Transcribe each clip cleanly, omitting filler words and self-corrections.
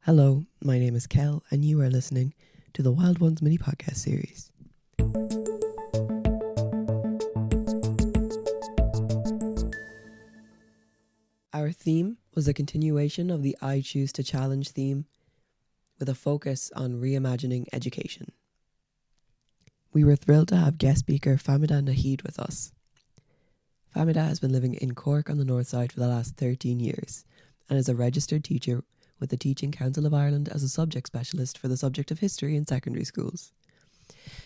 Hello, my name is Kel, and you are listening to the Wild Ones mini podcast series. Our theme was a continuation of the I Choose to Challenge theme with a focus on reimagining education. We were thrilled to have guest speaker Fahmeda Naheed with us. Fahmeda has been living in Cork on the north side for the last 13 years and is a registered teacher with the Teaching Council of Ireland as a subject specialist for the subject of history in secondary schools.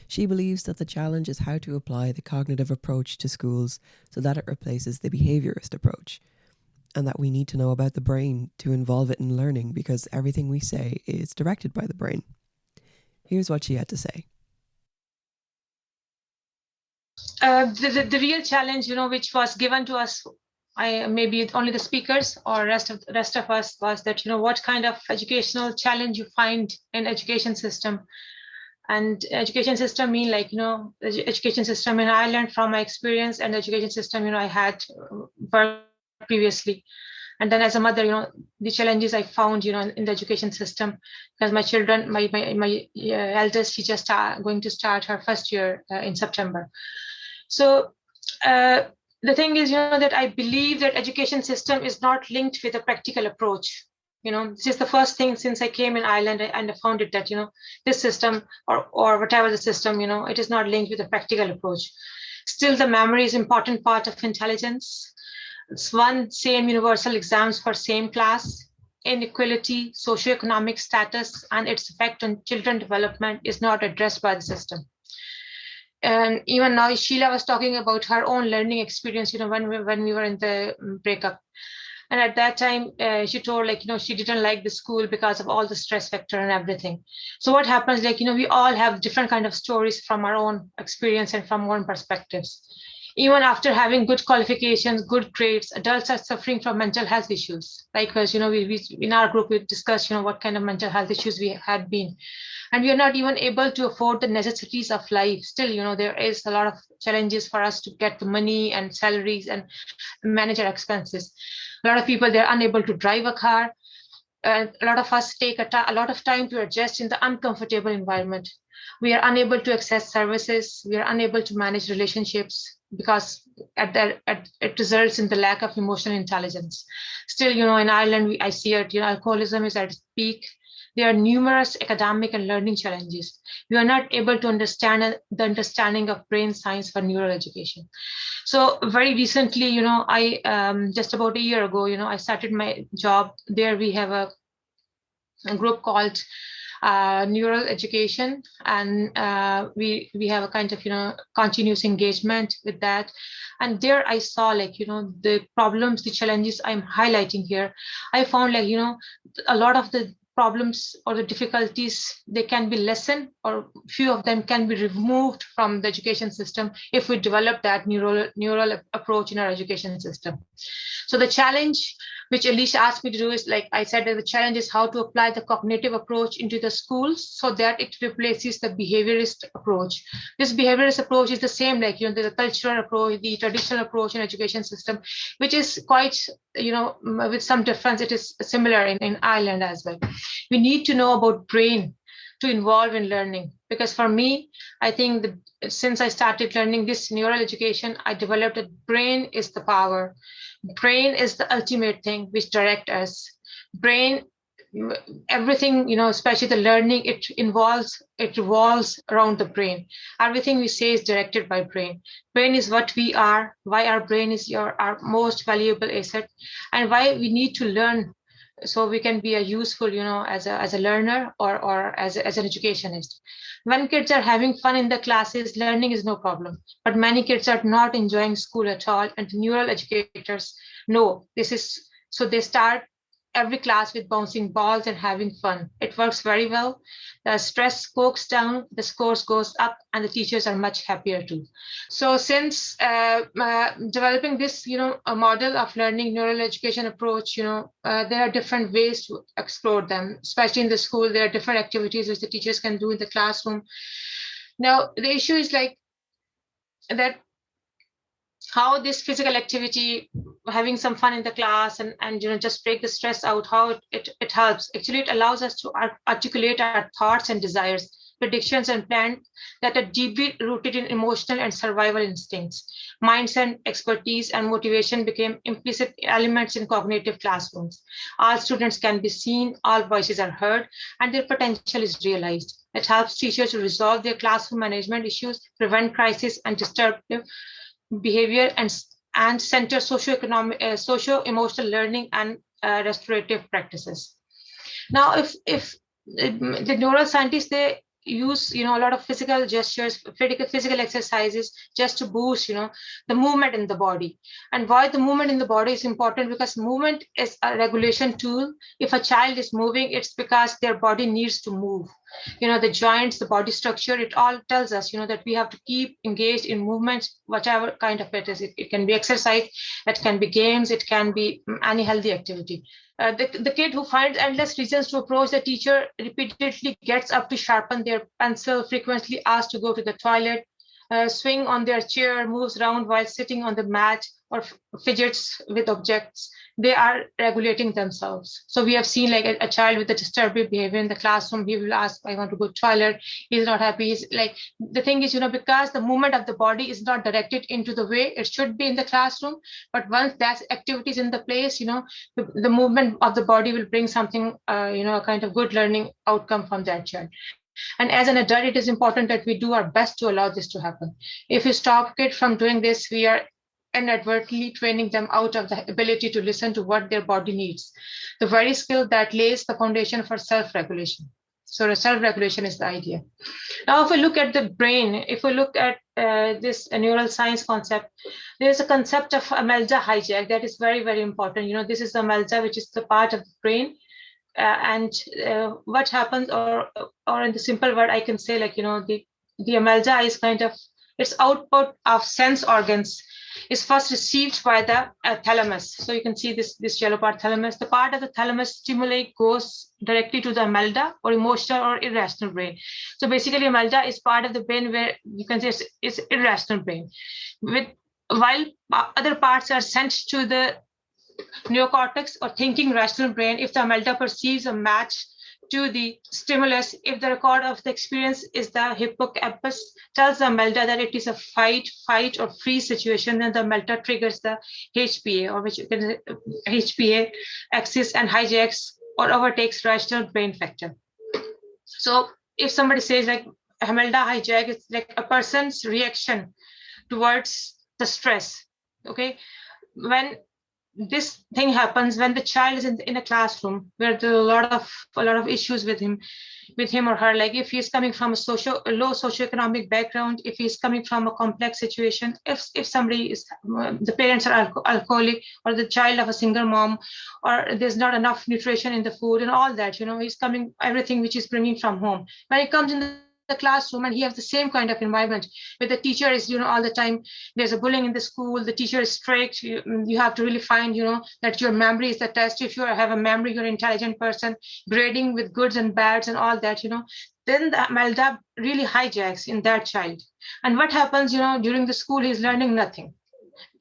She believes that the challenge is how to apply the cognitive approach to schools so that it replaces the behaviourist approach, and that we need to know about the brain to involve it in learning because everything we say is directed by the brain. Here's what she had to say. The real challenge, which was given to us, maybe only the speakers or rest of us, was that, what kind of educational challenge you find in education system. And education system mean the education system in Ireland from my experience, and the education system, I had worked previously. And then as a mother, the challenges I found, in the education system, because my children, my eldest, she just going to start her first year in September. So the thing is, that I believe that education system is not linked with a practical approach. This is the first thing since I came in Ireland, and I found it that, this system or whatever the system, it is not linked with a practical approach. Still, the memory is an important part of intelligence. It's one same universal exams for same class. Inequality, socioeconomic status, and its effect on children development is not addressed by the system. And even now, Sheila was talking about her own learning experience, when we were in the breakup. And at that time, she told, she didn't like the school because of all the stress factor and everything. So what happens, we all have different kind of stories from our own experience and from our own perspectives. Even after having good qualifications, good grades, adults are suffering from mental health issues. Likewise, we in our group, we discussed, what kind of mental health issues we had been. And we are not even able to afford the necessities of life. Still, there is a lot of challenges for us to get the money and salaries and manage our expenses. A lot of people, they're unable to drive a car. A lot of us take a lot of time to adjust in the uncomfortable environment. We are unable to access services. We are unable to manage relationships because it results in the lack of emotional intelligence. Still, in Ireland, I see it, alcoholism is at its peak. There are numerous academic and learning challenges. We are not able to understand the understanding of brain science for neural education. So very recently, I just about a year ago, I started my job. There we have a group called neural education, and we have a kind of continuous engagement with that. And there I saw the problems, the challenges I'm highlighting here. I found a lot of the problems or the difficulties, they can be lessened, or few of them can be removed from the education system if we develop that neural approach in our education system. So the challenge which Alicia asked me to do is, like I said, the challenge is how to apply the cognitive approach into the schools so that it replaces the behaviorist approach. This behaviorist approach is the same, the cultural approach, the traditional approach in education system, which is quite, with some difference, it is similar in Ireland as well. We need to know about brain to involve in learning, because for me, I think since I started learning this neural education, I developed that brain is the power. Brain is the ultimate thing which directs us. Brain, everything, especially the learning, it revolves around the brain. Everything we say is directed by brain. Brain is what we are, why our brain is our most valuable asset, and why we need to learn so we can be a useful, as a learner or as an educationist. When kids are having fun in the classes, learning is no problem. But many kids are not enjoying school at all, and neural educators know this is, so they start every class with bouncing balls and having fun. It works very well. The stress goes down, the scores goes up, and the teachers are much happier too. So since developing this, a model of learning neural education approach, there are different ways to explore them, especially in the school. There are different activities which the teachers can do in the classroom. Now, the issue is that how this physical activity, having some fun in the class, and just break the stress out, how it helps. Actually, it allows us to articulate our thoughts and desires, predictions and plans that are deeply rooted in emotional and survival instincts. Mindset, expertise, and motivation became implicit elements in cognitive classrooms. All students can be seen, all voices are heard, and their potential is realized. It helps teachers to resolve their classroom management issues, prevent crisis and disruptive behavior, and center socioeconomic, socio-emotional learning and restorative practices. Now, if the neuroscientists, they use a lot of physical gestures, physical exercises, just to boost the movement in the body. And why the movement in the body is important? Because movement is a regulation tool. If a child is moving, it's because their body needs to move. The joints, the body structure, it all tells us that we have to keep engaged in movements, whatever kind of it is. It can be exercise, it can be games, it can be any healthy activity. The kid who finds endless reasons to approach the teacher, repeatedly gets up to sharpen their pencil, frequently asked to go to the toilet, swing on their chair, moves around while sitting on the mat, or fidgets with objects, they are regulating themselves. So we have seen like a child with a disturbing behavior in the classroom, he will ask, I want to go to toilet. He's not happy. He's like, the thing is, because the movement of the body is not directed into the way it should be in the classroom. But once that activity is in the place, the movement of the body will bring something, a kind of good learning outcome from that child. And as an adult, it is important that we do our best to allow this to happen. If we stop kids from doing this, we are inadvertently training them out of the ability to listen to what their body needs, the very skill that lays the foundation for self-regulation. So the self-regulation is the idea. Now, if we look at the brain, if we look at this neural science concept, there is a concept of amygdala hijack that is very, very important. This is the amygdala, which is the part of the brain. And what happens, or in the simple word, I can say, like, the amygdala is kind of, its output of sense organs is first received by the thalamus. So you can see this yellow part, thalamus. The part of the thalamus stimuli goes directly to the amygdala, or emotional or irrational brain. So basically, amygdala is part of the brain where you can say it's irrational brain. While other parts are sent to the neocortex, or thinking rational brain. If the amygdala perceives a match to the stimulus, if the record of the experience is the hippocampus tells the amygdala that it is a fight, or free situation, then the amygdala triggers the HPA, or which you can HPA axis, and hijacks or overtakes rational brain factor. So if somebody says like amygdala hijack, it's like a person's reaction towards the stress. Okay, when this thing happens, when the child is in a classroom where there are a lot of issues with him or her, like if he's coming from a low socioeconomic background, if he's coming from a complex situation, if somebody is, the parents are alcoholic, or the child of a single mom, or there's not enough nutrition in the food and all that, he's coming, everything which is bringing from home, when he comes in the classroom and he has the same kind of environment where the teacher is all the time, there's a bullying in the school, the teacher is strict, you have to really find that your memory is the test. If you have a memory, you're an intelligent person, grading with goods and bads and all that, then the amygdala really hijacks in that child. And what happens, during the school, he's learning nothing.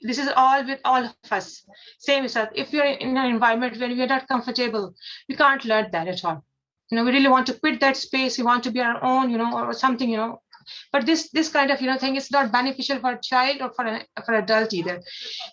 This is all with all of us. Same as us. If you're in an environment where you're not comfortable, we can't learn that at all. We really want to quit that space. We want to be our own, or something, But this kind of thing is not beneficial for a child or for an adult either.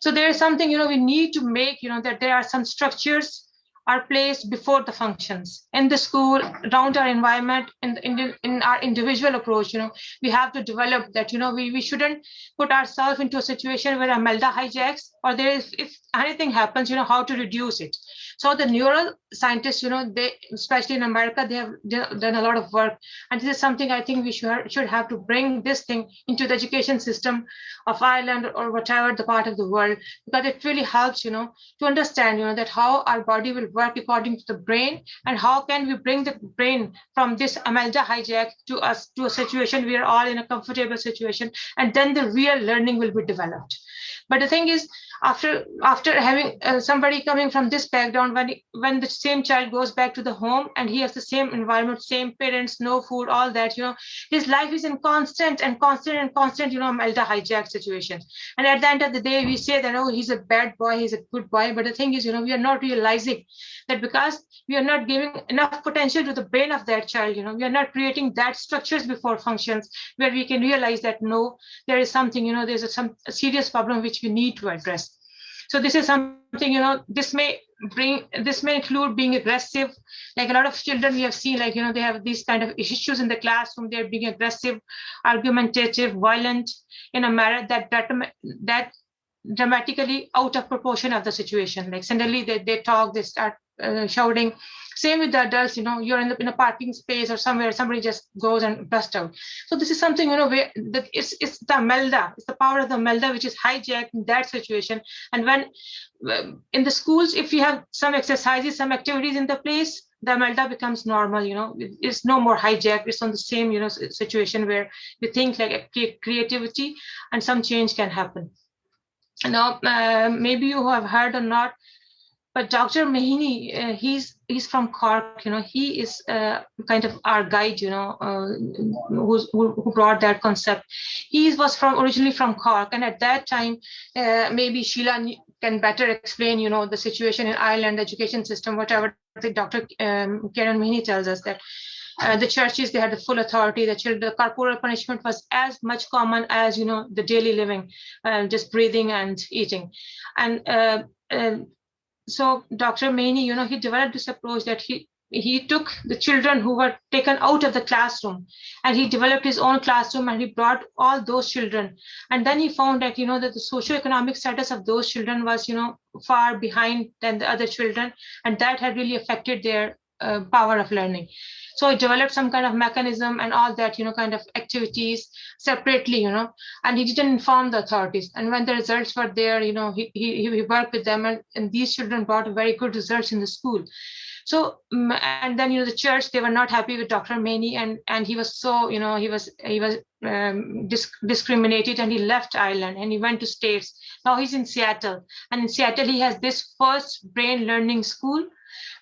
So there is something we need to make that there are some structures are placed before the functions in the school, around our environment, in our individual approach. We have to develop that. We shouldn't put ourselves into a situation where amygdala hijacks, or there is, if anything happens, how to reduce it. So the neural scientists, they, especially in America, they have done a lot of work, and this is something I think we should have to bring this thing into the education system of Ireland or whatever the part of the world, because it really helps, to understand, that how our body will work according to the brain, and how can we bring the brain from this amygdala hijack to a situation we are all in a comfortable situation, and then the real learning will be developed. But the thing is, after having somebody coming from this background, when the same child goes back to the home and he has the same environment, same parents, no food, all that, his life is in constant Melda hijack situation. And at the end of the day, we say that, oh, he's a bad boy, he's a good boy, but the thing is, we are not realizing that because we are not giving enough potential to the brain of that child, we are not creating that structures before functions where we can realize that no, there is something, there's a serious problem which we need to address. So this is something, this may include being aggressive. Like a lot of children we have seen, like, they have these kind of issues in the classroom. They're being aggressive, argumentative, violent in a manner that dramatically out of proportion of the situation. Like suddenly they talk, they start shouting. Same with the adults, you're in a parking space or somewhere, somebody just goes and busts out. So this is something, where it's the melda, it's the power of the melda which is hijacked in that situation. And when in the schools, if you have some exercises, some activities in the place, the melda becomes normal, it's no more hijacked. It's on the same, situation where you think like creativity and some change can happen. Now, maybe you have heard or not, but Dr. Mahini, he's from Cork. He is kind of our guide. Who brought that concept. He was originally from Cork, and at that time, maybe Sheila can better explain, the situation in Ireland, education system, whatever. The Dr. Karen Mahini tells us that. The churches, they had the full authority. The corporal punishment was as much common as the daily living, just breathing and eating. And so Dr. Maney, he developed this approach that he took the children who were taken out of the classroom, and he developed his own classroom, and he brought all those children. And then he found that that the socioeconomic status of those children was far behind than the other children, and that had really affected their power of learning. So he developed some kind of mechanism and all that, kind of activities separately, and he didn't inform the authorities. And when the results were there, he worked with them, and these children brought very good results in the school. So, and then, the church, they were not happy with Dr. Maney, and he was so, he was discriminated, and he left Ireland and he went to States. Now he's in Seattle, and in Seattle, he has this first brain learning school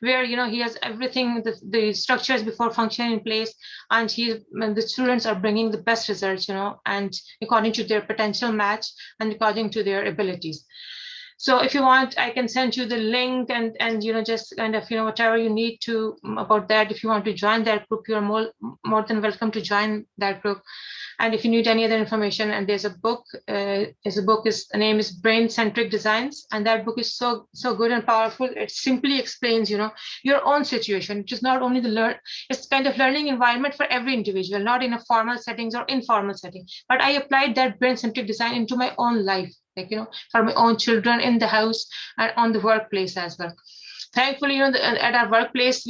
where he has everything, the structures before function in place, and the students are bringing the best results, and according to their potential match and according to their abilities. So if you want, I can send you the link and just kind of whatever you need to about that. If you want to join that group, you're more than welcome to join that group. And if you need any other information, and there's a book, the name is Brain Centric Designs, and that book is so good and powerful. It simply explains your own situation. It is not only it's kind of learning environment for every individual, not in a formal settings or informal setting. But I applied that brain centric design into my own life, like for my own children in the house and on the workplace as well. Thankfully, at our workplace,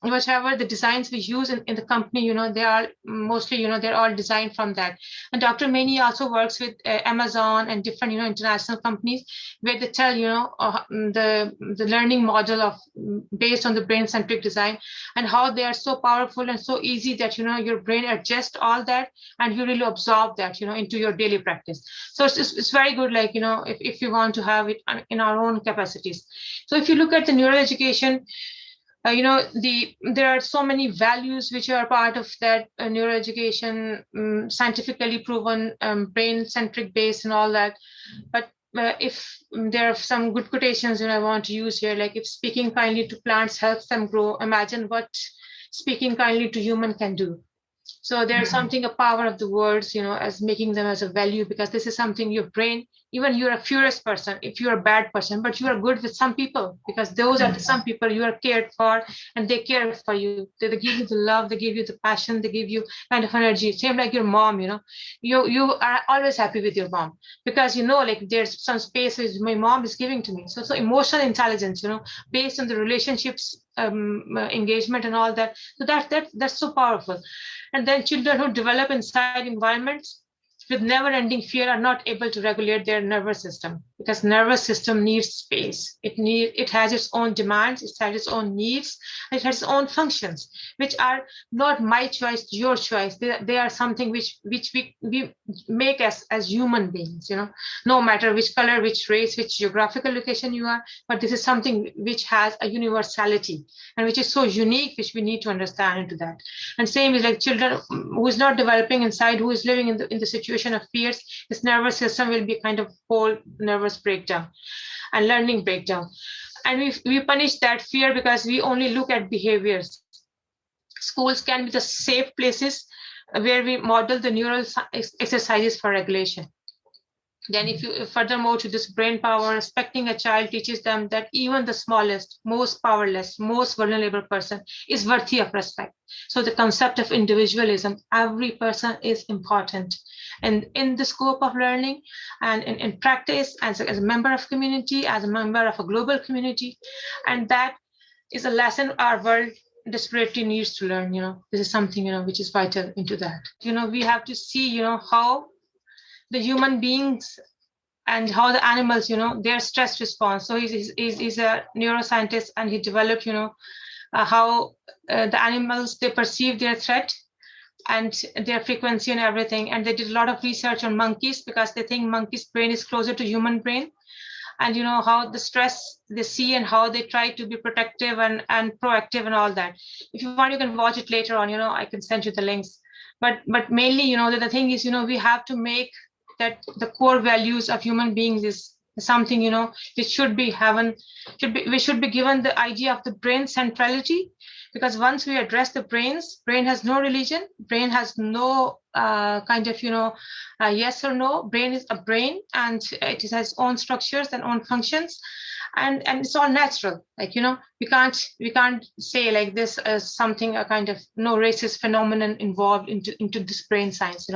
whatever the designs we use in the company, they are mostly, they're all designed from that. And Dr. Maney also works with Amazon and different, international companies where they tell, the learning model based on the brain-centric design and how they are so powerful and so easy that, your brain adjusts all that and you really absorb that, into your daily practice. So it's very good, like, if you want to have it in our own capacities. So if you look at the neuroeducation, there are so many values which are part of that neuroeducation, scientifically proven, brain-centric base and all that. But if there are some good quotations I want to use here, like if speaking kindly to plants helps them grow, imagine what speaking kindly to human can do. So there's something, a power of the words, as making them as a value, because this is something your brain, even you're a furious person, if you're a bad person, but you are good with some people, because those are some people you are cared for and they care for you. They give you the love, they give you the passion, they give you kind of energy. Same like your mom, you are always happy with your mom because like there's some space which my mom is giving to me. So emotional intelligence, based on the relationships, engagement and all that. So that's so powerful. And then children who develop inside environments with never-ending fear are not able to regulate their nervous system. because nervous system needs space. It has its own demands, it has its own needs, it has its own functions, which are not my choice, your choice. They are something which we make as human beings, no matter which color, which race, which geographical location you are, but this is something which has a universality and which is so unique, which we need to understand into that. And same is like children who is not developing inside, who is living in the situation of fears, his nervous system will be kind of whole nervous breakdown and learning breakdown. And we punish that fear because we only look at behaviors. Schools can be the safe places where we model the neural exercises for regulation. Then if you furthermore to this brain power, respecting a child teaches them that even the smallest, most powerless, most vulnerable person is worthy of respect. So the concept of individualism, every person is important. And in the scope of learning and in practice, as a member of community, as a member of a global community, and that is a lesson our world desperately needs to learn. This is something, which is vital into that. We have to see, how the human beings and how the animals, their stress response. So he's a neuroscientist, and he developed, how the animals, they perceive their threat and their frequency and everything. And they did a lot of research on monkeys because they think monkeys' brain is closer to human brain. And how the stress they see and how they try to be protective and proactive and all that. If you want, you can watch it later on. I can send you the links. But mainly, the thing is, we have to make that the core values of human beings is something, which should be given the idea of the brain centrality. Because once we address the brain has no religion, brain has no kind of, yes or no. Brain is a brain, and it has its own structures and own functions, and it's all natural. Like, we can't say like this as something, a kind of no racist phenomenon involved into this brain science.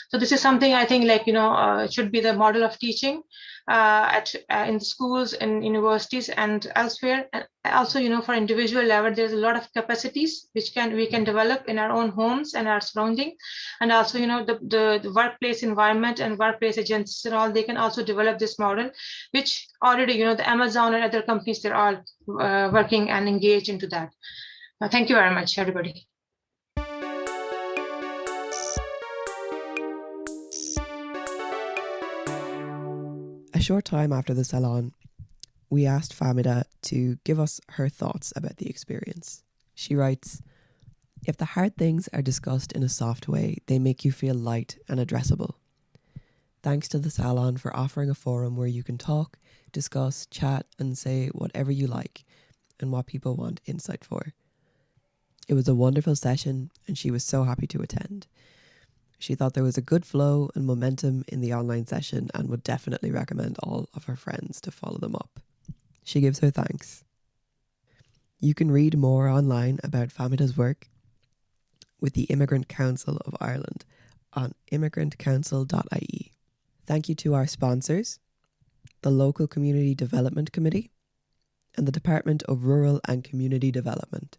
So this is something I think, like, it should be the model of teaching in schools and universities and elsewhere. And also, for individual level, there's a lot of capacities which we can develop in our own homes and our surrounding. And also, the workplace environment and workplace agencies and all, they can also develop this model, which already, the Amazon and other companies, they're all working and engaged into that. Thank you very much, everybody. A short time after the salon, we asked Fahmeda to give us her thoughts about the experience. She writes, "If the hard things are discussed in a soft way, they make you feel light and addressable. Thanks to the salon for offering a forum where you can talk, discuss, chat, and say whatever you like and what people want insight for. It was a wonderful session, and she was so happy to attend. She thought there was a good flow and momentum in the online session and would definitely recommend all of her friends to follow them up. She gives her thanks." You can read more online about Fahmeda's work with the Immigrant Council of Ireland on immigrantcouncil.ie. Thank you to our sponsors, the Local Community Development Committee and the Department of Rural and Community Development.